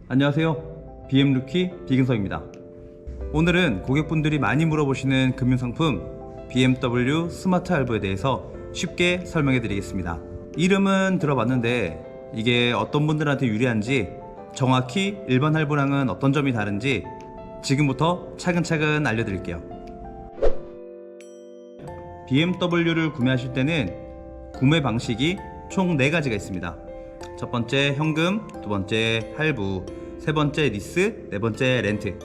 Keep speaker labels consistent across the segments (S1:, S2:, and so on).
S1: 안녕하세요. BM루키 비근성입니다. 오늘은 고객분들이 많이 물어보시는 금융상품 BMW 스마트 할부에 대해서 쉽게 설명해 드리겠습니다. 이름은 들어봤는데 이게 어떤 분들한테 유리한지, 정확히 일반 할부랑은 어떤 점이 다른지 지금부터 차근차근 알려드릴게요. BMW를 구매하실 때는 구매 방식이 총 4가지가 있습니다. 첫 번째 현금, 두 번째 할부, 세 번째 리스, 네 번째 렌트.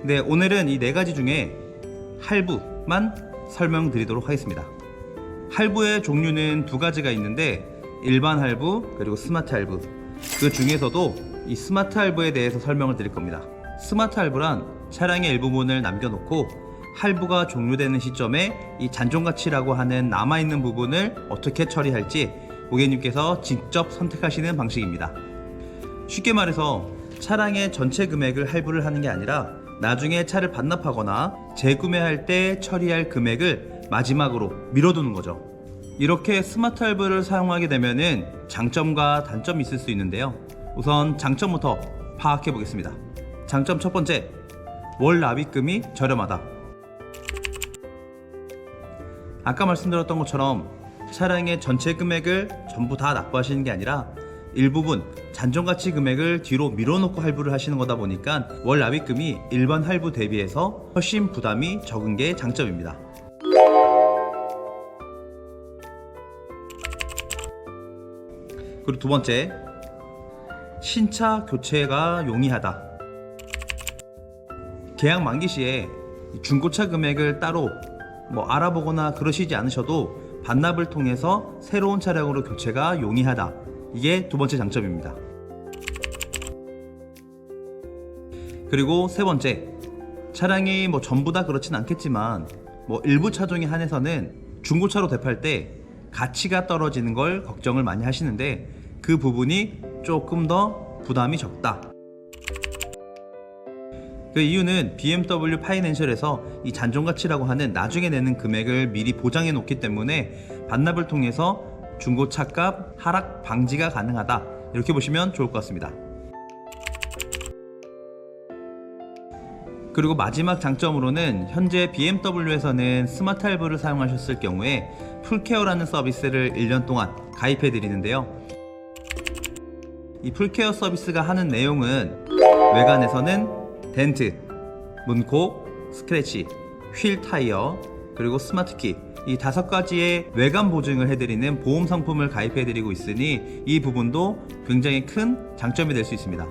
S1: 근데 오늘은 이 4가지 중에 할부만 설명드리도록 하겠습니다. 할부의 종류는 2가지가 있는데 일반 할부 그리고 스마트 할부. 그 중에서도 이 스마트 할부에 대해서 설명을 드릴 겁니다. 스마트 할부란 차량의 일부분을 남겨놓고 할부가 종료되는 시점에 이 잔존가치라고 하는 남아있는 부분을 어떻게 처리할지 고객님께서 직접 선택하시는 방식입니다. 쉽게 말해서 차량의 전체 금액을 할부를 하는 게 아니라 나중에 차를 반납하거나 재구매할 때 처리할 금액을 마지막으로 미뤄두는 거죠. 이렇게 스마트 할부를 사용하게 되면은 장점과 단점이 있을 수 있는데요. 우선 장점부터 파악해 보겠습니다. 장점 첫 번째, 월 납입금이 저렴하다. 아까 말씀드렸던 것처럼 차량의 전체 금액을 전부 다 납부하시는 게 아니라 일부분 잔존가치 금액을 뒤로 밀어놓고 할부를 하시는 거다 보니까 월 납입금이 일반 할부 대비해서 훨씬 부담이 적은 게 장점입니다. 그리고 두 번째, 신차 교체가 용이하다. 계약 만기 시에 중고차 금액을 따로 알아보거나 그러시지 않으셔도 반납을 통해서 새로운 차량으로 교체가 용이하다. 이게 두 번째 장점입니다. 그리고 세 번째, 차량이 전부 다 그렇진 않겠지만 일부 차종에 한해서는 중고차로 대팔 때 가치가 떨어지는 걸 걱정을 많이 하시는데 그 부분이 조금 더 부담이 적다. 그 이유는 BMW 파이낸셜에서 이 잔존가치라고 하는 나중에 내는 금액을 미리 보장해 놓기 때문에 반납을 통해서 중고차값 하락 방지가 가능하다. 이렇게 보시면 좋을 것 같습니다. 그리고 마지막 장점으로는 현재 BMW에서는 스마트 할부를 사용하셨을 경우에 풀케어라는 서비스를 1년 동안 가입해 드리는데요. 이 풀케어 서비스가 하는 내용은 외관에서는 덴트, 문콕, 스크래치, 휠 타이어, 그리고 스마트키, 이 5가지의 외관 보증을 해드리는 보험 상품을 가입해드리고 있으니 이 부분도 굉장히 큰 장점이 될 수 있습니다.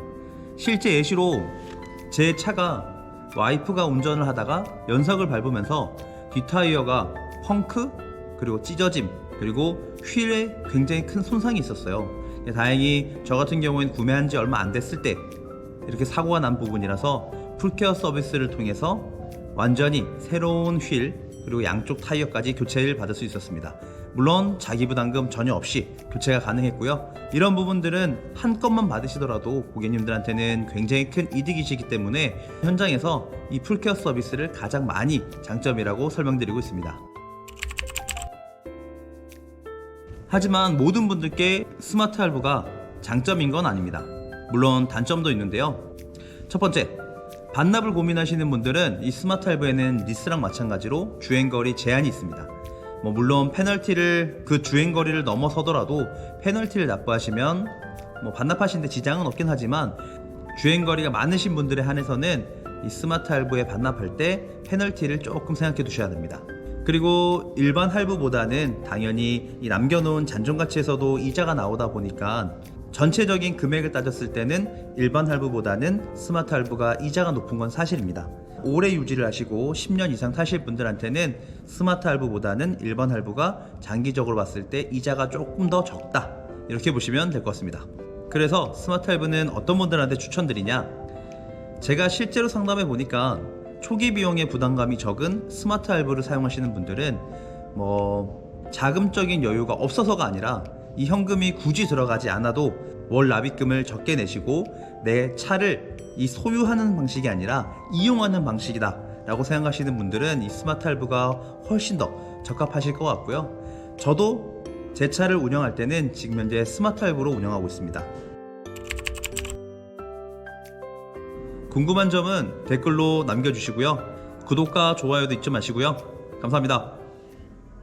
S1: 실제 예시로 제 차가 와이프가 운전을 하다가 연석을 밟으면서 뒷타이어가 펑크, 그리고 찢어짐, 그리고 휠에 굉장히 큰 손상이 있었어요. 다행히 저 같은 경우에는 구매한 지 얼마 안 됐을 때 이렇게 사고가 난 부분이라서 풀케어 서비스를 통해서 완전히 새로운 휠 그리고 양쪽 타이어까지 교체를 받을 수 있었습니다. 물론 자기부담금 전혀 없이 교체가 가능했고요. 이런 부분들은 한 건만 받으시더라도 고객님들한테는 굉장히 큰 이득이시기 때문에 현장에서 이 풀케어 서비스를 가장 많이 장점이라고 설명드리고 있습니다. 하지만 모든 분들께 스마트 할부가 장점인 건 아닙니다. 물론 단점도 있는데요. 첫 번째, 반납을 고민하시는 분들은 이 스마트 할부에는 리스랑 마찬가지로 주행거리 제한이 있습니다. 물론 페널티를 그 주행거리를 넘어서더라도 페널티를 납부하시면 반납하시는데 지장은 없긴 하지만 주행거리가 많으신 분들에 한해서는 이 스마트 할부에 반납할 때 페널티를 조금 생각해 두셔야 됩니다. 그리고 일반 할부보다는 당연히 이 남겨놓은 잔존가치에서도 이자가 나오다 보니까 전체적인 금액을 따졌을 때는 일반 할부보다는 스마트 할부가 이자가 높은 건 사실입니다. 오래 유지를 하시고 10년 이상 타실 분들한테는 스마트 할부보다는 일반 할부가 장기적으로 봤을 때 이자가 조금 더 적다. 이렇게 보시면 될 것 같습니다. 그래서 스마트 할부는 어떤 분들한테 추천드리냐? 제가 실제로 상담해 보니까 초기 비용의 부담감이 적은 스마트 할부를 사용하시는 분들은 자금적인 여유가 없어서가 아니라 이 현금이 굳이 들어가지 않아도 월 납입금을 적게 내시고 내 차를 이 소유하는 방식이 아니라 이용하는 방식이다 라고 생각하시는 분들은 이 스마트 할부가 훨씬 더 적합하실 것 같고요. 저도 제 차를 운영할 때는 지금 현재 스마트 할부로 운영하고 있습니다. 궁금한 점은 댓글로 남겨주시고요. 구독과 좋아요도 잊지 마시고요. 감사합니다.